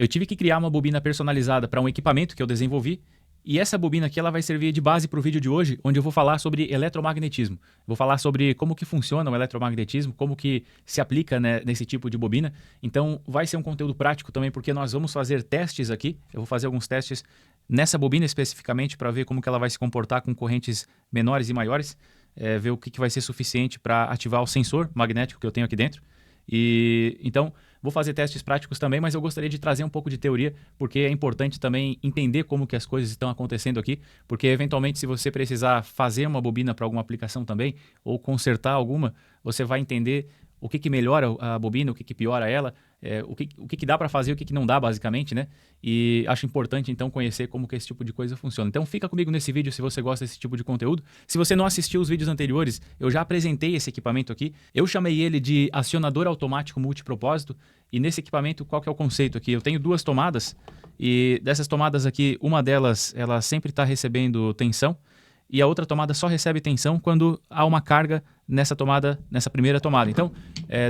Eu tive que criar uma bobina personalizada para um equipamento que eu desenvolvi, e essa bobina aqui ela vai servir de base para o vídeo de hoje, onde eu vou falar sobre eletromagnetismo. Vou falar sobre como que funciona o eletromagnetismo, como que se aplica, né, nesse tipo de bobina. Então vai ser um conteúdo prático também, porque nós vamos fazer testes aqui. Eu vou fazer alguns testes nessa bobina especificamente para ver como que ela vai se comportar com correntes menores e maiores, ver o que vai ser suficiente para ativar o sensor magnético que eu tenho aqui dentro. E então vou fazer testes práticos também, mas eu gostaria de trazer um pouco de teoria, porque é importante também entender como que as coisas estão acontecendo aqui, porque eventualmente se você precisar fazer uma bobina para alguma aplicação também, ou consertar alguma, você vai entender o que melhora a bobina, o que piora ela, o que dá para fazer, o que não dá basicamente, né? E acho importante então conhecer como que esse tipo de coisa funciona. Então fica comigo nesse vídeo se você gosta desse tipo de conteúdo. Se você não assistiu os vídeos anteriores, eu já apresentei esse equipamento aqui. Eu chamei ele de acionador automático multipropósito. E nesse equipamento, qual que é o conceito aqui? Eu tenho duas tomadas e dessas tomadas aqui, uma delas ela sempre está recebendo tensão e a outra tomada só recebe tensão quando há uma carga nessa tomada, nessa primeira tomada. Então,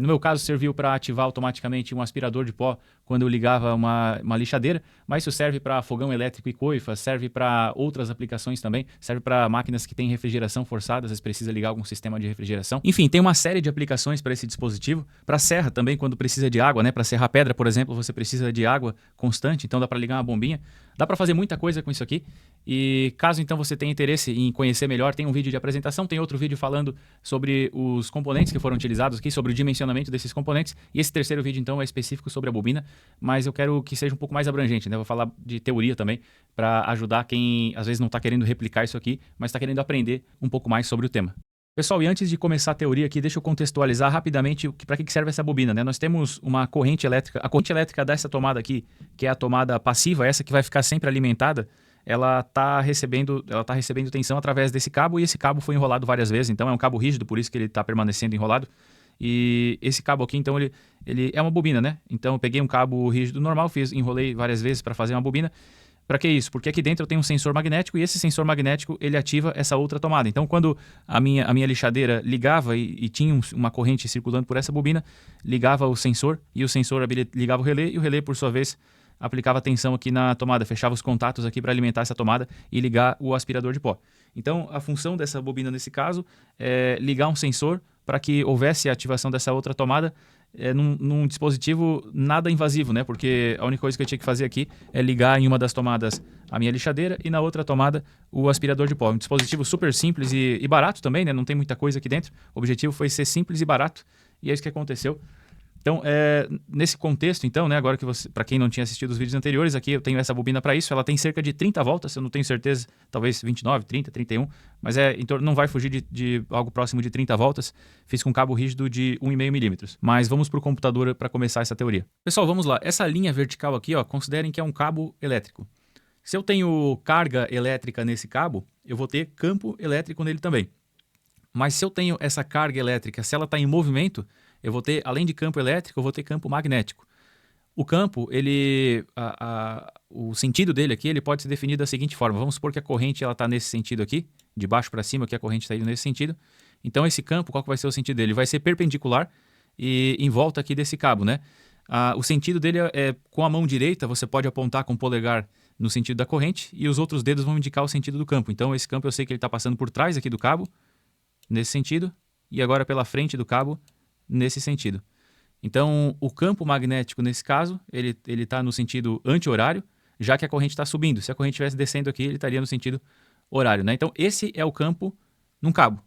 no meu caso, serviu para ativar automaticamente um aspirador de pó quando eu ligava uma lixadeira, mas isso serve para fogão elétrico e coifa, serve para outras aplicações também, serve para máquinas que têm refrigeração forçada, às vezes precisa ligar algum sistema de refrigeração. Enfim, tem uma série de aplicações para esse dispositivo. Para serra também, quando precisa de água, né? Para serrar pedra, por exemplo, você precisa de água constante, então dá para ligar uma bombinha. Dá para fazer muita coisa com isso aqui. E caso então você tenha interesse em conhecer melhor, tem um vídeo de apresentação, tem outro vídeo falando sobre os componentes que foram utilizados aqui, sobre o dimensionamento desses componentes. E esse terceiro vídeo então é específico sobre a bobina, mas eu quero que seja um pouco mais abrangente, né? Eu vou falar de teoria também, para ajudar quem às vezes não está querendo replicar isso aqui, mas está querendo aprender um pouco mais sobre o tema. Pessoal, e antes de começar a teoria aqui, deixa eu contextualizar rapidamente para que serve essa bobina, né? Nós temos uma corrente elétrica, a corrente elétrica dessa tomada aqui, que é a tomada passiva, essa que vai ficar sempre alimentada, ela está recebendo tensão através desse cabo, e esse cabo foi enrolado várias vezes, então é um cabo rígido, por isso que ele está permanecendo enrolado. E esse cabo aqui, então, ele é uma bobina, né? Então eu peguei um cabo rígido normal, enrolei várias vezes para fazer uma bobina. Para que isso? Porque aqui dentro eu tenho um sensor magnético e esse sensor magnético ele ativa essa outra tomada. Então quando a minha lixadeira ligava e tinha uma corrente circulando por essa bobina, ligava o sensor e o sensor ligava o relé e o relé por sua vez aplicava tensão aqui na tomada, fechava os contatos aqui para alimentar essa tomada e ligar o aspirador de pó. Então a função dessa bobina nesse caso é ligar um sensor para que houvesse a ativação dessa outra tomada num dispositivo nada invasivo, né? Porque a única coisa que eu tinha que fazer aqui é ligar em uma das tomadas a minha lixadeira e na outra tomada o aspirador de pó. Um dispositivo super simples e barato também, né? Não tem muita coisa aqui dentro. O objetivo foi ser simples e barato e é isso que aconteceu. Então, nesse contexto, então, né, agora que para quem não tinha assistido os vídeos anteriores, aqui eu tenho essa bobina para isso, ela tem cerca de 30 voltas, eu não tenho certeza, talvez 29, 30, 31, mas não vai fugir de algo próximo de 30 voltas. Fiz com cabo rígido de 1,5 milímetros. Mas vamos para o computador para começar essa teoria. Pessoal, vamos lá. Essa linha vertical aqui, ó, considerem que é um cabo elétrico. Se eu tenho carga elétrica nesse cabo, eu vou ter campo elétrico nele também. Mas se eu tenho essa carga elétrica, se ela está em movimento, eu vou ter, além de campo elétrico, eu vou ter campo magnético. O campo, o sentido dele aqui, ele pode ser definido da seguinte forma. Vamos supor que a corrente está nesse sentido aqui, de baixo para cima, que a corrente está indo nesse sentido. Então esse campo, qual que vai ser o sentido dele? Ele vai ser perpendicular e em volta aqui desse cabo, né? O sentido dele com a mão direita, você pode apontar com o polegar no sentido da corrente e os outros dedos vão indicar o sentido do campo. Então esse campo eu sei que ele está passando por trás aqui do cabo, nesse sentido, e agora pela frente do cabo, nesse sentido. Então, o campo magnético, nesse caso, ele está no sentido anti-horário, já que a corrente está subindo. Se a corrente estivesse descendo aqui, ele estaria no sentido horário, né? Então, esse é o campo num cabo.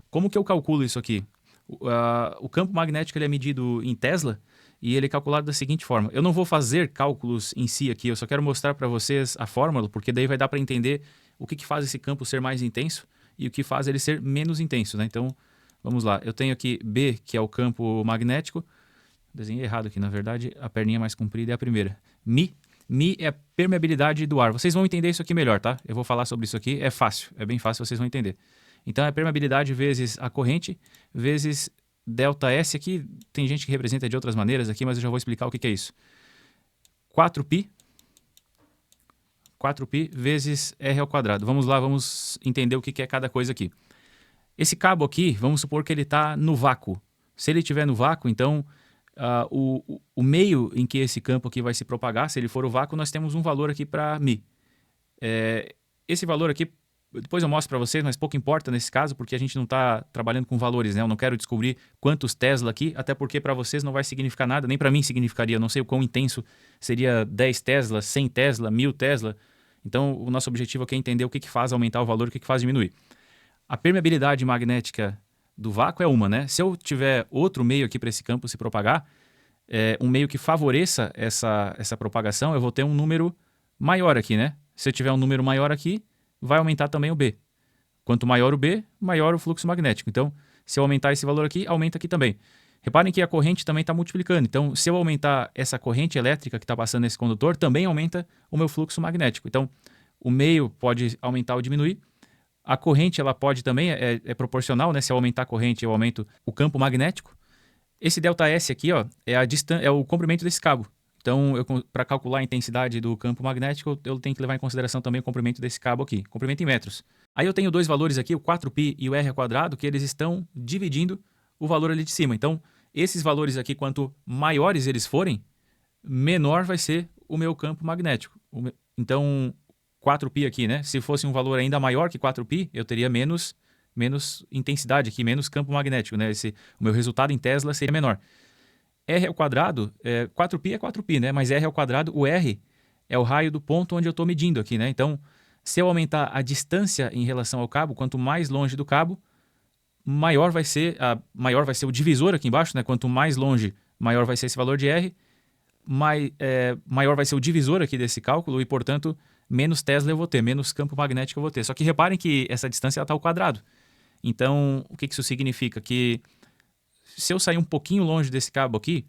Como que eu calculo isso aqui? O campo magnético ele é medido em Tesla e ele é calculado da seguinte forma. Eu não vou fazer cálculos em si aqui, eu só quero mostrar para vocês a fórmula, porque daí vai dar para entender o que faz esse campo ser mais intenso e o que faz ele ser menos intenso, né? Então, vamos lá. Eu tenho aqui B, que é o campo magnético. Desenhei errado aqui, na verdade, a perninha mais comprida é a primeira. Mi é a permeabilidade do ar. Vocês vão entender isso aqui melhor, tá? Eu vou falar sobre isso aqui, é fácil, é bem fácil, vocês vão entender. Então, é a permeabilidade vezes a corrente, vezes delta S aqui. Tem gente que representa de outras maneiras aqui, mas eu já vou explicar o que é isso. 4π vezes R ao quadrado. Vamos lá, vamos entender o que é cada coisa aqui. Esse cabo aqui, vamos supor que ele está no vácuo. Se ele estiver no vácuo, então O meio em que esse campo aqui vai se propagar, se ele for o vácuo, nós temos um valor aqui para μ. Esse valor aqui, depois eu mostro para vocês, mas pouco importa nesse caso, porque a gente não está trabalhando com valores, né? Eu não quero descobrir quantos Tesla aqui, até porque para vocês não vai significar nada, nem para mim significaria. Eu não sei o quão intenso seria 10 Tesla, 100 Tesla, 1000 Tesla. Então, o nosso objetivo aqui é entender o que faz aumentar o valor, o que faz diminuir. A permeabilidade magnética do vácuo é uma, né? Se eu tiver outro meio aqui para esse campo se propagar, um meio que favoreça essa propagação, eu vou ter um número maior aqui, né? Se eu tiver um número maior aqui, vai aumentar também o B. Quanto maior o B, maior o fluxo magnético. Então, se eu aumentar esse valor aqui, aumenta aqui também. Reparem que a corrente também está multiplicando. Então, se eu aumentar essa corrente elétrica que está passando nesse condutor, também aumenta o meu fluxo magnético. Então, o meio pode aumentar ou diminuir. A corrente ela pode também, é proporcional, né? Se eu aumentar a corrente, eu aumento o campo magnético. Esse ΔS aqui, ó, é o comprimento desse cabo. Então, para calcular a intensidade do campo magnético, eu tenho que levar em consideração também o comprimento desse cabo aqui, comprimento em metros. Aí eu tenho dois valores aqui, o 4π e o r², que eles estão dividindo o valor ali de cima. Então, esses valores aqui, quanto maiores eles forem, menor vai ser o meu campo magnético. Então, 4π aqui, né? Se fosse um valor ainda maior que 4π, eu teria menos intensidade aqui, menos campo magnético, né? O meu resultado em Tesla seria menor. R², 4π é 4π, né? Mas R², o R é o raio do ponto onde eu estou medindo aqui, né? Então, se eu aumentar a distância em relação ao cabo, quanto mais longe do cabo, maior vai ser o divisor aqui embaixo, né? Quanto mais longe, maior vai ser esse valor de R, maior vai ser o divisor aqui desse cálculo e, portanto, menos Tesla eu vou ter, menos campo magnético eu vou ter. Só que reparem que essa distância está ao quadrado. Então, o que isso significa? Que se eu sair um pouquinho longe desse cabo aqui,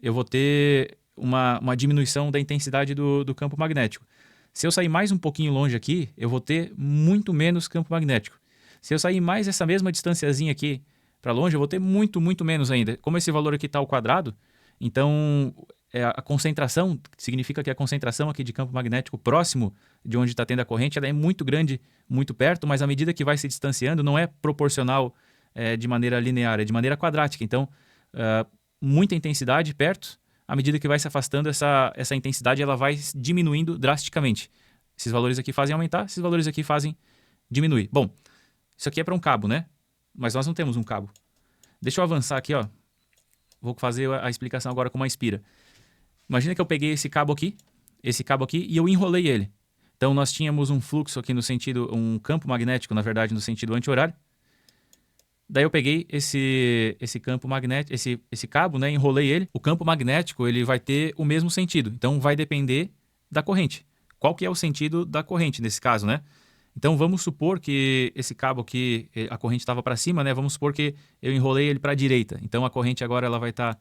eu vou ter uma diminuição da intensidade do campo magnético. Se eu sair mais um pouquinho longe aqui, eu vou ter muito menos campo magnético. Se eu sair mais essa mesma distanciazinha aqui para longe, eu vou ter muito, muito menos ainda. Como esse valor aqui está ao quadrado, então a concentração, significa que a concentração aqui de campo magnético próximo de onde está tendo a corrente, ela é muito grande, muito perto, mas à medida que vai se distanciando, não é proporcional de maneira linear, é de maneira quadrática. Então, muita intensidade perto, à medida que vai se afastando, essa intensidade ela vai diminuindo drasticamente. Esses valores aqui fazem aumentar, esses valores aqui fazem diminuir. Bom, isso aqui é para um cabo, né? Mas nós não temos um cabo. Deixa eu avançar aqui, ó. Vou fazer a explicação agora com uma espira. Imagina que eu peguei esse cabo aqui, e eu enrolei ele. Então, nós tínhamos um fluxo aqui no sentido, um campo magnético, na verdade, no sentido anti-horário. Daí eu peguei esse campo magnético, esse cabo, né, enrolei ele. O campo magnético ele vai ter o mesmo sentido. Então, vai depender da corrente. Qual que é o sentido da corrente nesse caso, né? Então, vamos supor que esse cabo aqui, a corrente estava para cima, né? Vamos supor que eu enrolei ele para a direita. Então, a corrente agora ela vai estar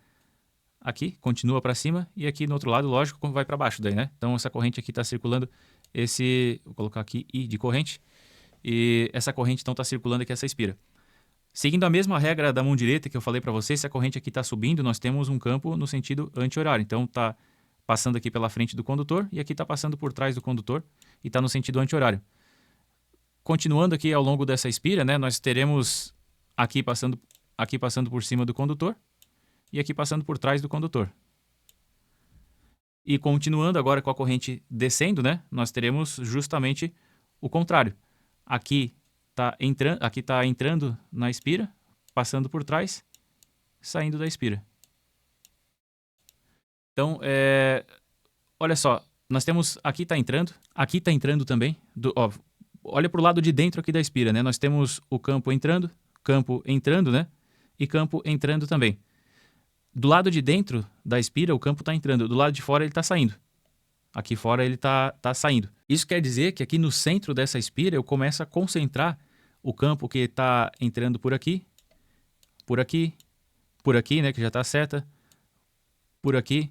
aqui, continua para cima, e aqui no outro lado, lógico, vai para baixo daí, né? Então, essa corrente aqui está circulando vou colocar aqui I de corrente, e essa corrente então está circulando aqui essa espira. Seguindo a mesma regra da mão direita que eu falei para vocês, se a corrente aqui está subindo, nós temos um campo no sentido anti-horário. Então, está passando aqui pela frente do condutor e aqui está passando por trás do condutor e está no sentido anti-horário. Continuando aqui ao longo dessa espira, né, nós teremos aqui passando por cima do condutor e aqui passando por trás do condutor. E continuando agora com a corrente descendo, né, nós teremos justamente o contrário. Aqui está entrando na espira, passando por trás, saindo da espira. Então, olha só, nós temos aqui está entrando também. Olha para o lado de dentro aqui da espira, né? Nós temos o campo entrando, né? E campo entrando também. Do lado de dentro da espira, o campo está entrando. Do lado de fora, ele está saindo. Aqui fora, ele está saindo. Isso quer dizer que aqui no centro dessa espira, eu começo a concentrar o campo que está entrando por aqui, né, que já está seta, por aqui,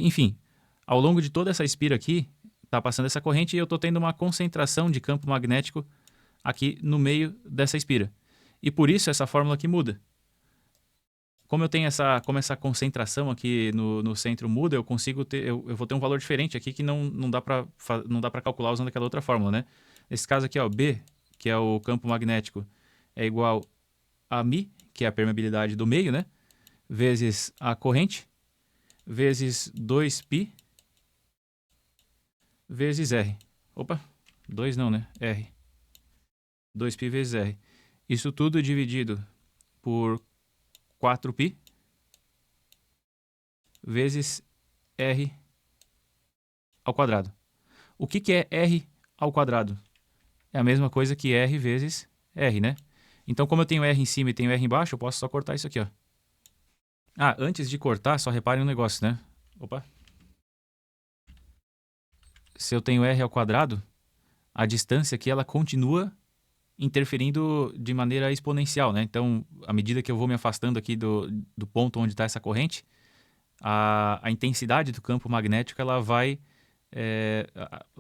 enfim. Ao longo de toda essa espira aqui, está passando essa corrente e eu estou tendo uma concentração de campo magnético aqui no meio dessa espira. E por isso essa fórmula aqui muda. Como eu tenho essa concentração aqui no centro muda, eu vou ter um valor diferente aqui que não dá para calcular usando aquela outra fórmula, né? Nesse caso aqui, ó, B, que é o campo magnético, é igual a μ, que é a permeabilidade do meio, né? vezes a corrente, vezes 2π, vezes R. Opa, 2 não, né? R. 2π vezes R. Isso tudo dividido por 4π vezes R ao quadrado. O que é R ao quadrado? É a mesma coisa que R vezes R, né? Então, como eu tenho R em cima e tenho R embaixo, eu posso só cortar isso aqui, ó. Ah, antes de cortar, só reparem um negócio, né? Opa. Se eu tenho R ao quadrado, a distância aqui, ela continua interferindo de maneira exponencial, né? Então, à medida que eu vou me afastando aqui do ponto onde está essa corrente, a intensidade do campo magnético, ela vai...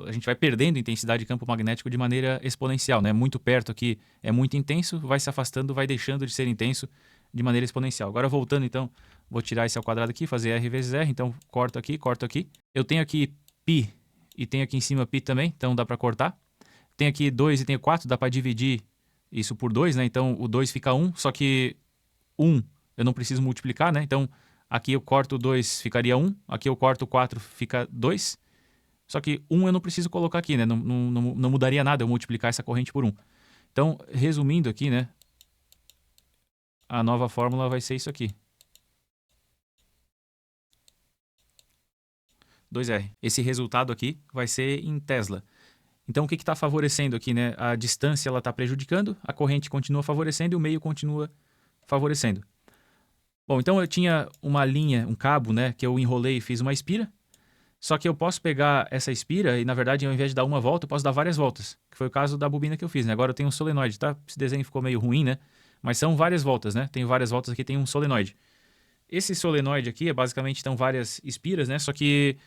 a gente vai perdendo intensidade de campo magnético de maneira exponencial, né? Muito perto aqui é muito intenso, vai se afastando, vai deixando de ser intenso de maneira exponencial. Agora voltando então, vou tirar esse ao quadrado aqui, fazer R vezes R, então corto aqui, corto aqui. Eu tenho aqui π e tenho aqui em cima π também, então dá para cortar. Tem aqui 2 e tenho 4, dá para dividir isso por 2, né? Então o 2 fica 1, só que 1 eu não preciso multiplicar, né? Então aqui eu corto 2, ficaria 1, aqui eu corto 4, fica 2. Só que 1 eu não preciso colocar aqui, né? Não mudaria nada eu multiplicar essa corrente por 1. Então, resumindo aqui, né? A nova fórmula vai ser isso aqui. 2R. Esse resultado aqui vai ser em Tesla. Então, o que está favorecendo aqui, né? A distância ela está prejudicando, a corrente continua favorecendo e o meio continua favorecendo. Bom, então eu tinha uma linha, um cabo, né? Que eu enrolei e fiz uma espira. Só que eu posso pegar essa espira e, na verdade, ao invés de dar uma volta, eu posso dar várias voltas. Que foi o caso da bobina que eu fiz, né? Agora eu tenho um solenoide, tá? Esse desenho ficou meio ruim, né? Mas são várias voltas, né? Tem várias voltas aqui, tem um solenoide. Esse solenoide aqui é basicamente, então, várias espiras, né? Só que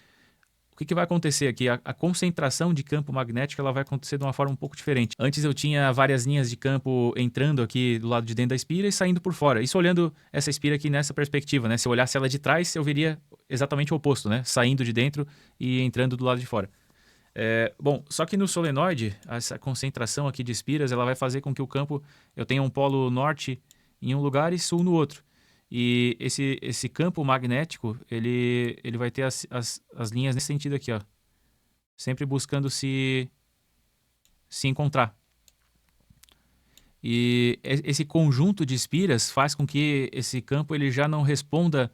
o que vai acontecer aqui? A concentração de campo magnético ela vai acontecer de uma forma um pouco diferente. Antes eu tinha várias linhas de campo entrando aqui do lado de dentro da espira e saindo por fora. Isso olhando essa espira aqui nessa perspectiva, né? Se eu olhasse ela de trás, eu veria exatamente o oposto, né? Saindo de dentro e entrando do lado de fora. Bom, só que no solenoide, essa concentração aqui de espiras, ela vai fazer com que o campo, eu tenha um polo norte em um lugar e sul no outro. E esse campo magnético, ele vai ter as linhas nesse sentido aqui, ó. Sempre buscando se encontrar. E esse conjunto de espiras faz com que esse campo ele já não responda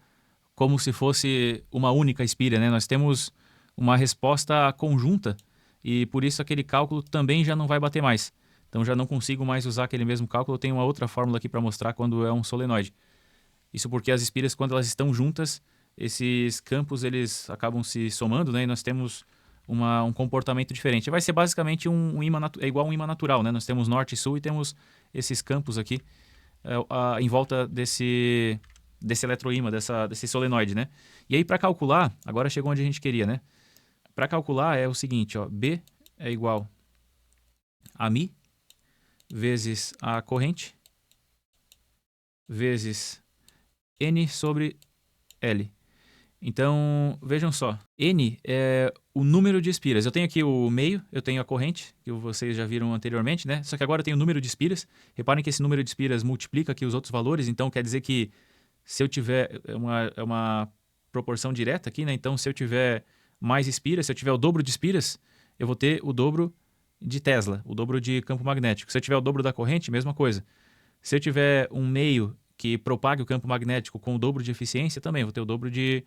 como se fosse uma única espira, né? Nós temos uma resposta conjunta e por isso aquele cálculo também já não vai bater mais. Então já não consigo mais usar aquele mesmo cálculo. Eu tenho uma outra fórmula aqui para mostrar quando é um solenoide. Isso porque as espiras, quando elas estão juntas, esses campos eles acabam se somando, né? E nós temos um comportamento diferente. Vai ser basicamente um ímã é igual um ímã natural, né? Nós temos norte e sul e temos esses campos aqui em volta desse eletroímã, desse solenoide, né? E aí para calcular, agora chegou onde a gente queria, né? Para calcular é o seguinte, ó, B é igual a μ vezes a corrente vezes N sobre L. Então, vejam só. N é o número de espiras. Eu tenho aqui o meio, eu tenho a corrente, que vocês já viram anteriormente, né? Só que agora eu tenho o número de espiras. Reparem que esse número de espiras multiplica aqui os outros valores, então quer dizer que se eu tiver... É uma proporção direta aqui, né? Então, se eu tiver mais espiras, se eu tiver o dobro de espiras, eu vou ter o dobro de Tesla, o dobro de campo magnético. Se eu tiver o dobro da corrente, mesma coisa. Se eu tiver um meio que propague o campo magnético com o dobro de eficiência, também vou ter o dobro de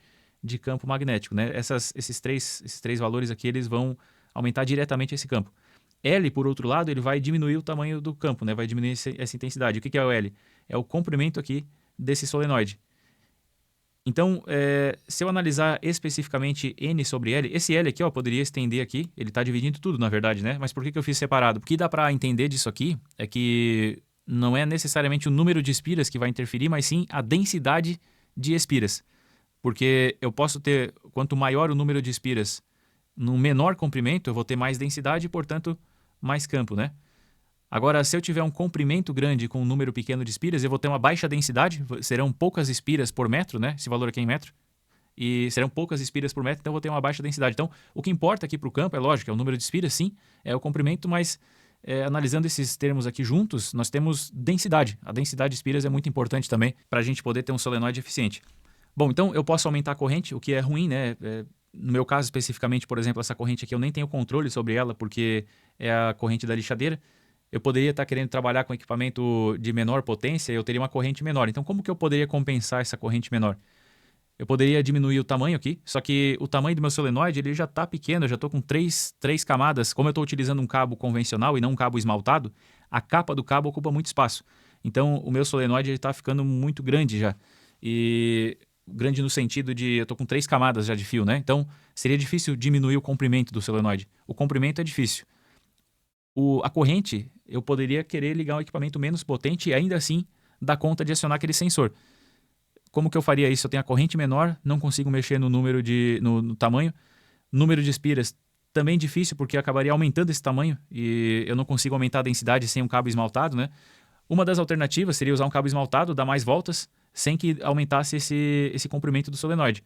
campo magnético, né? Esses três valores aqui, eles vão aumentar diretamente esse campo. L, por outro lado, ele vai diminuir o tamanho do campo, né? Vai diminuir essa intensidade. O que é o L? É o comprimento aqui desse solenoide. Então, se eu analisar especificamente N sobre L, esse L aqui, ó, poderia estender aqui, ele está dividindo tudo, na verdade, né? Mas por que eu fiz separado? Porque dá para entender disso aqui é que não é necessariamente o número de espiras que vai interferir, mas sim a densidade de espiras. Porque eu posso ter, quanto maior o número de espiras no menor comprimento, eu vou ter mais densidade e, portanto, mais campo, né? Agora, se eu tiver um comprimento grande com um número pequeno de espiras, eu vou ter uma baixa densidade, serão poucas espiras por metro, né? Esse valor aqui é em metro. E serão poucas espiras por metro, então eu vou ter uma baixa densidade. Então, o que importa aqui para o campo, é lógico, é o número de espiras, sim, é o comprimento, mas analisando esses termos aqui juntos, nós temos densidade. A densidade de espiras é muito importante também para a gente poder ter um solenoide eficiente. Bom, então eu posso aumentar a corrente, o que é ruim, né? No meu caso especificamente, por exemplo, essa corrente aqui eu nem tenho controle sobre ela porque é a corrente da lixadeira. Eu poderia estar querendo trabalhar com equipamento de menor potência e eu teria uma corrente menor. Então como que eu poderia compensar essa corrente menor? Eu poderia diminuir o tamanho aqui, só que o tamanho do meu solenoide ele já está pequeno, eu já estou com três camadas. Como eu estou utilizando um cabo convencional e não um cabo esmaltado, a capa do cabo ocupa muito espaço. Então o meu solenoide está ficando muito grande já. E grande no sentido de eu estou com 3 camadas já de fio, né? Então seria difícil diminuir o comprimento do solenoide. O comprimento é difícil. A corrente, eu poderia querer ligar um equipamento menos potente e ainda assim dar conta de acionar aquele sensor. Como que eu faria isso? Eu tenho a corrente menor, não consigo mexer no número no tamanho. Número de espiras também difícil, porque acabaria aumentando esse tamanho e eu não consigo aumentar a densidade sem um cabo esmaltado, né? Uma das alternativas seria usar um cabo esmaltado, dar mais voltas, sem que aumentasse esse comprimento do solenoide.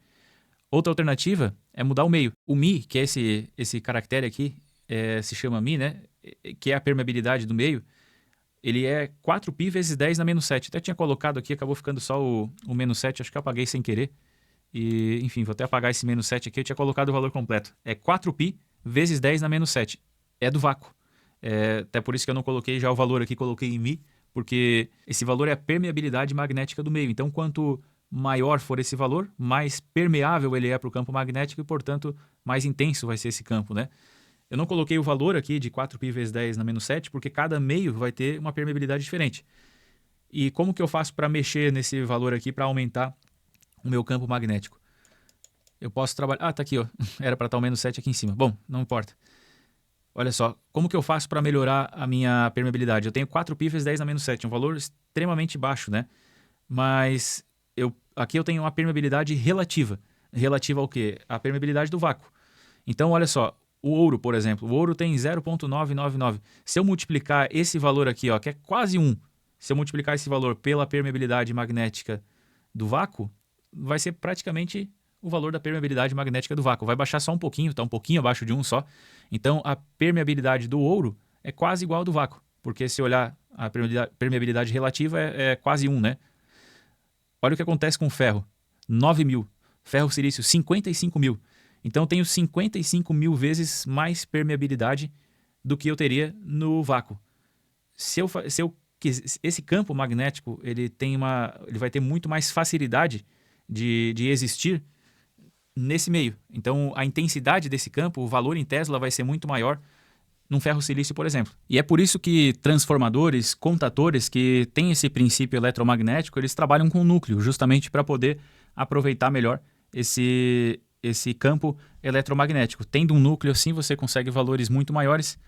Outra alternativa é mudar o meio. O Mi, que é esse caractere aqui, se chama Mi, né? Que é a permeabilidade do meio. Ele é 4π vezes 10 na menos 7. Até tinha colocado aqui, acabou ficando só o menos 7. Acho que eu apaguei sem querer. E, enfim, vou até apagar esse menos 7 aqui. Eu tinha colocado o valor completo. É 4π vezes 10 na menos 7. É do vácuo. Até por isso que eu não coloquei já o valor aqui, coloquei em Mi. Porque esse valor é a permeabilidade magnética do meio. Então, quanto maior for esse valor, mais permeável ele é para o campo magnético e, portanto, mais intenso vai ser esse campo, né? Eu não coloquei o valor aqui de 4π vezes 10 na menos 7, porque cada meio vai ter uma permeabilidade diferente. E como que eu faço para mexer nesse valor aqui para aumentar o meu campo magnético? Eu posso trabalhar... Ah, tá aqui, ó. Era para estar o menos 7 aqui em cima. Bom, não importa. Olha só, como que eu faço para melhorar a minha permeabilidade? Eu tenho 4π vezes 10 na menos 7, um valor extremamente baixo, né? Mas aqui eu tenho uma permeabilidade relativa. Relativa ao quê? A permeabilidade do vácuo. Então, olha só, o ouro, por exemplo, o ouro tem 0,999. Se eu multiplicar esse valor aqui, ó, que é quase 1, se eu multiplicar esse valor pela permeabilidade magnética do vácuo, vai ser praticamente o valor da permeabilidade magnética do vácuo. Vai baixar só um pouquinho, está um pouquinho abaixo de 1 só. Então, a permeabilidade do ouro é quase igual ao do vácuo, porque se olhar a permeabilidade relativa é quase 1, né? Olha o que acontece com o ferro, 9.000. Ferro silício, 55.000. Então, eu tenho 55.000 vezes mais permeabilidade do que eu teria no vácuo. Esse campo magnético ele vai ter muito mais facilidade de existir nesse meio. Então, a intensidade desse campo, o valor em Tesla vai ser muito maior num ferro silício, por exemplo. E é por isso que transformadores, contatores que têm esse princípio eletromagnético, eles trabalham com núcleo, justamente para poder aproveitar melhor esse campo eletromagnético. Tendo um núcleo assim, você consegue valores muito maiores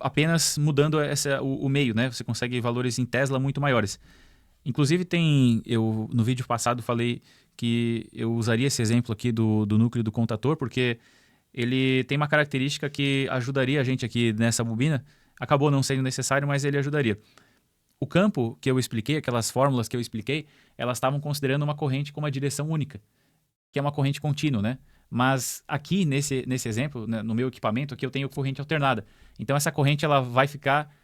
apenas mudando o meio, né? Você consegue valores em Tesla muito maiores. Inclusive eu no vídeo passado falei que eu usaria esse exemplo aqui do núcleo do contator, porque ele tem uma característica que ajudaria a gente aqui nessa bobina. Acabou não sendo necessário, mas ele ajudaria. O campo que eu expliquei, aquelas fórmulas que eu expliquei, elas estavam considerando uma corrente com uma direção única, que é uma corrente contínua, né? Mas aqui, nesse exemplo, né, no meu equipamento, aqui eu tenho corrente alternada. Então, essa corrente ela vai ficar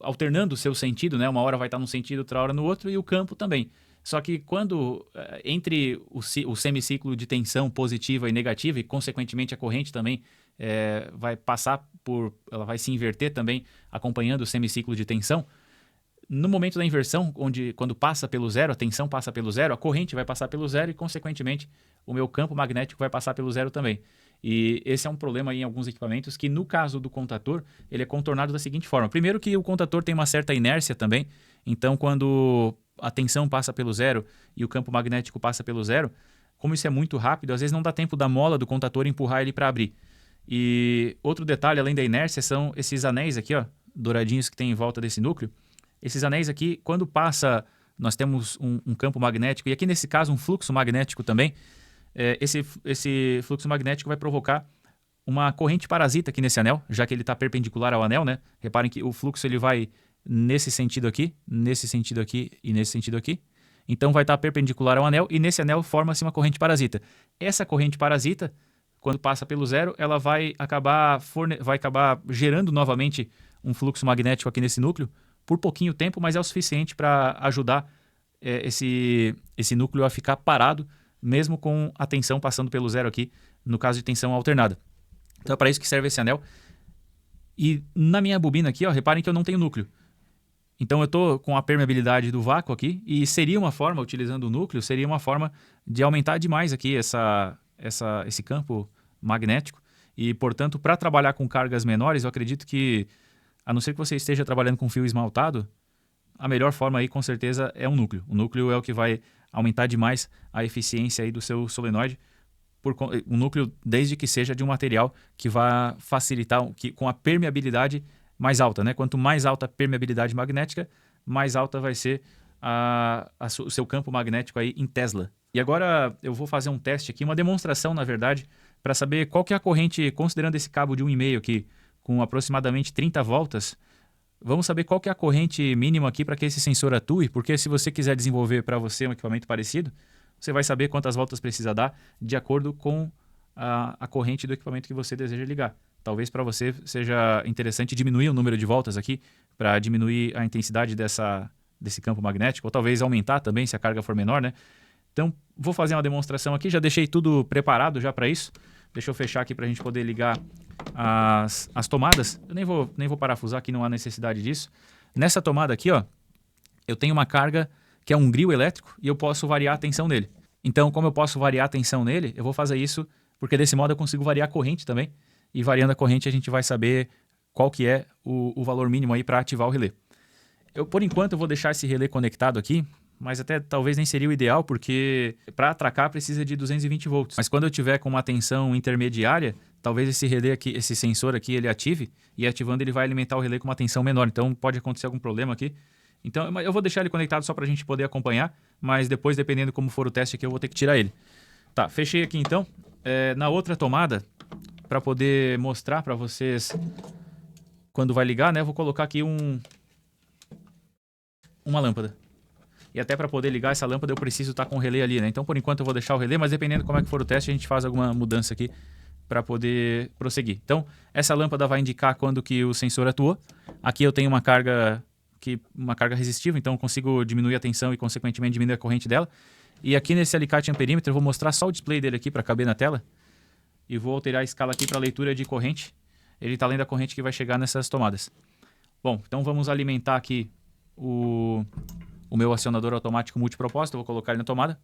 alternando o seu sentido, né? Uma hora vai estar num sentido, outra hora no outro, e o campo também. Só que quando, entre o semiciclo de tensão positiva e negativa, e consequentemente a corrente também ela vai se inverter também, acompanhando o semiciclo de tensão, no momento da inversão, quando passa pelo zero, a tensão passa pelo zero, a corrente vai passar pelo zero e, consequentemente, o meu campo magnético vai passar pelo zero também. E esse é um problema aí em alguns equipamentos que, no caso do contator, ele é contornado da seguinte forma. Primeiro que o contator tem uma certa inércia também, então quando a tensão passa pelo zero e o campo magnético passa pelo zero, como isso é muito rápido, às vezes não dá tempo da mola do contator empurrar ele para abrir. E outro detalhe, além da inércia, são esses anéis aqui, ó, douradinhos que tem em volta desse núcleo. Esses anéis aqui, quando passa, nós temos um campo magnético, e aqui nesse caso um fluxo magnético também. Esse fluxo magnético vai provocar uma corrente parasita aqui nesse anel, já que ele está perpendicular ao anel, né? Reparem que o fluxo ele vai nesse sentido aqui e nesse sentido aqui. Então vai estar perpendicular ao anel e nesse anel forma-se uma corrente parasita. Essa corrente parasita, quando passa pelo zero, ela vai acabar gerando novamente um fluxo magnético aqui nesse núcleo por pouquinho tempo, mas é o suficiente para ajudar esse núcleo a ficar parado, mesmo com a tensão passando pelo zero aqui, no caso de tensão alternada. Então é para isso que serve esse anel. E na minha bobina aqui, ó, reparem que eu não tenho núcleo. Então eu estou com a permeabilidade do vácuo aqui e seria uma forma, utilizando o núcleo, seria uma forma de aumentar demais aqui esse campo magnético. E, portanto, para trabalhar com cargas menores, eu acredito que, a não ser que você esteja trabalhando com fio esmaltado, a melhor forma aí com certeza é um núcleo. O núcleo é o que vai aumentar demais a eficiência aí do seu solenoide. Um núcleo, desde que seja de um material que vá facilitar, com a permeabilidade mais alta, né? Quanto mais alta a permeabilidade magnética, mais alta vai ser o seu campo magnético aí em Tesla. E agora eu vou fazer um teste aqui, uma demonstração, na verdade, para saber qual que é a corrente, considerando esse cabo de 1,5 aqui, com aproximadamente 30 voltas, vamos saber qual que é a corrente mínima aqui para que esse sensor atue, porque se você quiser desenvolver para você um equipamento parecido, você vai saber quantas voltas precisa dar de acordo com a corrente do equipamento que você deseja ligar. Talvez para você seja interessante diminuir o número de voltas aqui para diminuir a intensidade desse campo magnético, ou talvez aumentar também se a carga for menor, né? Então, vou fazer uma demonstração aqui, já deixei tudo preparado já para isso. Deixa eu fechar aqui para a gente poder ligar as tomadas. Eu nem vou parafusar aqui, não há necessidade disso. Nessa tomada aqui, ó, eu tenho uma carga que é um grill elétrico e eu posso variar a tensão nele. Então, como eu posso variar a tensão nele, eu vou fazer isso porque desse modo eu consigo variar a corrente também. E variando a corrente a gente vai saber qual que é o valor mínimo aí para ativar o relé. Por enquanto eu vou deixar esse relé conectado aqui, mas até talvez nem seria o ideal, porque para atracar precisa de 220 volts. Mas quando eu tiver com uma tensão intermediária, talvez esse relé aqui, esse sensor aqui, ele ative, e ativando ele vai alimentar o relé com uma tensão menor. Então pode acontecer algum problema aqui. Então eu vou deixar ele conectado só para a gente poder acompanhar, mas depois, dependendo como for o teste aqui, eu vou ter que tirar ele. Tá, fechei aqui então. Na outra tomada, para poder mostrar para vocês quando vai ligar, né? Eu vou colocar aqui uma lâmpada. E até para poder ligar essa lâmpada eu preciso estar com o relé ali, né? Então por enquanto eu vou deixar o relé, mas dependendo como é que for o teste a gente faz alguma mudança aqui para poder prosseguir. Então essa lâmpada vai indicar quando que o sensor atuou. Aqui eu tenho uma carga resistiva, então eu consigo diminuir a tensão e consequentemente diminuir a corrente dela. E aqui nesse alicate amperímetro eu vou mostrar só o display dele aqui para caber na tela. E vou alterar a escala aqui para leitura de corrente. Ele está lendo a corrente que vai chegar nessas tomadas. Bom, então vamos alimentar aqui o meu acionador automático multipropósito. Eu vou colocar ele na tomada.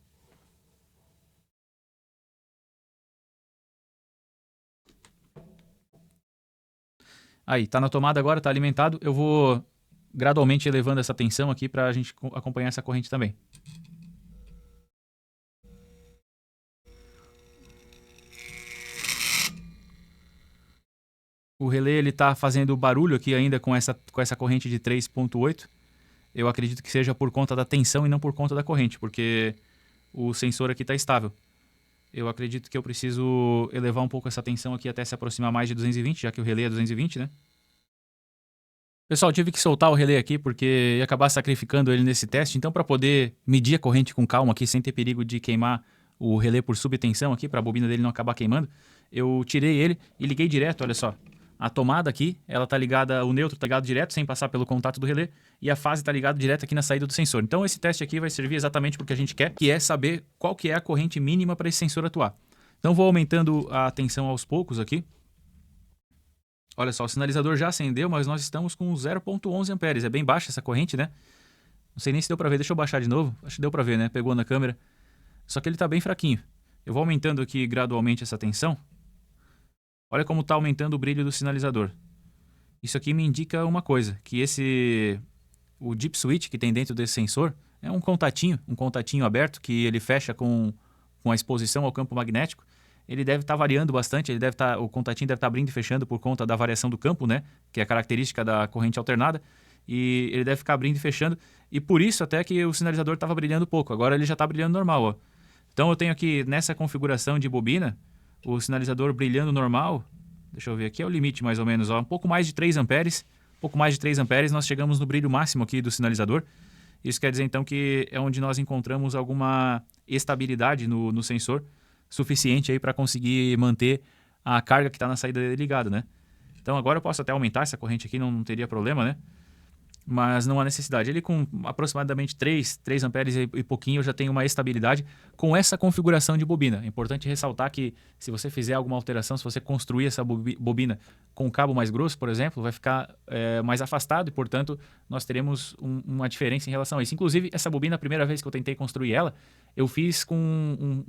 Aí, está na tomada agora, está alimentado. Eu vou gradualmente elevando essa tensão aqui para a gente acompanhar essa corrente também. O relé ele está fazendo barulho aqui ainda com essa corrente de 3,8. Eu acredito que seja por conta da tensão e não por conta da corrente, porque o sensor aqui está estável. Eu acredito que eu preciso elevar um pouco essa tensão aqui até se aproximar mais de 220, já que o relé é 220, né? Pessoal, tive que soltar o relé aqui porque ia acabar sacrificando ele nesse teste. Então, para poder medir a corrente com calma aqui, sem ter perigo de queimar o relé por subtensão aqui, para a bobina dele não acabar queimando, eu tirei ele e liguei direto, olha só. A tomada aqui, ela tá ligada, o neutro tá ligado direto, sem passar pelo contato do relé, e a fase tá ligada direto aqui na saída do sensor. Então esse teste aqui vai servir exatamente para o que a gente quer, que é saber qual que é a corrente mínima para esse sensor atuar. Então vou aumentando a tensão aos poucos aqui. Olha só, o sinalizador já acendeu, mas nós estamos com 0,11 amperes. É bem baixa essa corrente, né? Não sei nem se deu para ver, deixa eu baixar de novo. Acho que deu para ver, né? Pegou na câmera. Só que ele tá bem fraquinho. Eu vou aumentando aqui gradualmente essa tensão. Olha como está aumentando o brilho do sinalizador. Isso aqui me indica uma coisa, que o dip switch que tem dentro desse sensor é um contatinho aberto que ele fecha com a exposição ao campo magnético. Ele deve estar variando bastante, o contatinho deve estar abrindo e fechando por conta da variação do campo, né? Que é a característica da corrente alternada. E ele deve ficar abrindo e fechando. E por isso até que o sinalizador estava brilhando pouco. Agora ele já está brilhando normal, ó. Então eu tenho aqui nessa configuração de bobina o sinalizador brilhando normal. Deixa eu ver, aqui é o limite mais ou menos, ó, um pouco mais de 3 amperes. Um pouco mais de 3 amperes nós chegamos no brilho máximo aqui do sinalizador. Isso quer dizer então que é onde nós encontramos alguma estabilidade no sensor, suficiente aí para conseguir manter a carga que está na saída dele ligada, né? Então agora eu posso até aumentar essa corrente aqui, não teria problema, né? Mas não há necessidade. Ele com aproximadamente 3 amperes e pouquinho eu já tenho uma estabilidade com essa configuração de bobina. É importante ressaltar que se você fizer alguma alteração, se você construir essa bobina com um cabo mais grosso, por exemplo, vai ficar mais afastado e, portanto, nós teremos uma diferença em relação a isso. Inclusive, essa bobina, a primeira vez que eu tentei construir ela, eu fiz com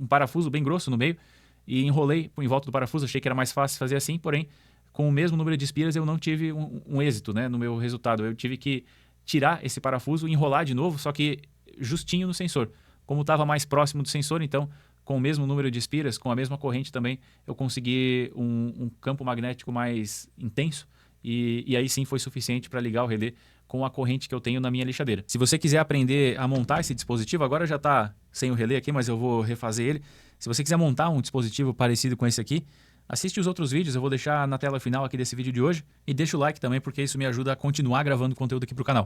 um parafuso bem grosso no meio e enrolei em volta do parafuso. Achei que era mais fácil fazer assim, porém, com o mesmo número de espiras eu não tive um êxito, né, no meu resultado. Eu tive que tirar esse parafuso e enrolar de novo, só que justinho no sensor. Como estava mais próximo do sensor, então com o mesmo número de espiras, com a mesma corrente também, eu consegui um campo magnético mais intenso e aí sim foi suficiente para ligar o relé com a corrente que eu tenho na minha lixadeira. Se você quiser aprender a montar esse dispositivo, agora já está sem o relé aqui, mas eu vou refazer ele. Se você quiser montar um dispositivo parecido com esse aqui, assiste os outros vídeos, eu vou deixar na tela final aqui desse vídeo de hoje e deixa o like também porque isso me ajuda a continuar gravando conteúdo aqui para o canal.